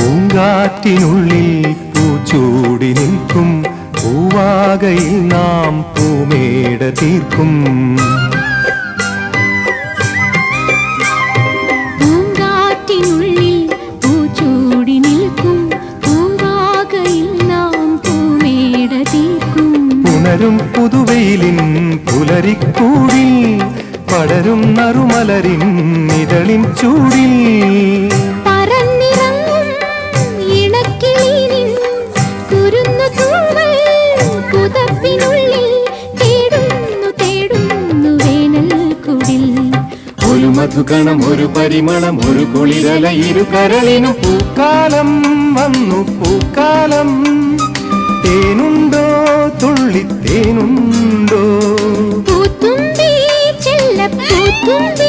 പൂങ്കാറ്റിനുള്ളിൽ പൂച്ചൂടി നിൽക്കും പൂവാകയിൽ നാം പൂമേട തീർക്കും. പൂങ്കാറ്റിനുള്ളിൽ പൂച്ചൂടി നിൽക്കും പൂവാകയിൽ നാം പൂമേട തീർക്കും. ഉണരും പുതുവെയിലിൻ പുലരിക്കൂടിൽ പടരും നറുമലരിൻ ഇതളിൻ ചൂടിൽ പറന്നിറങ്ങും ഇണക്കിളിനിൻ കുരുന്നു തൂവൽ പുതപ്പിനുള്ളിൽ തേടുന്നു തേടുന്നു വേനൽ കുടിൽ. ഒരു മധുകണം ഒരു പരിമളം ഒരു കുളിരല ഇരു കരളിനും പൂക്കാലം വന്നു പൂക്കാലം. തേനുണ്ടോ തുള്ളിത്തേനുണ്ടോ പൂത്തുമ്പി ചെല്ലപ്പൂത്തുമ്പി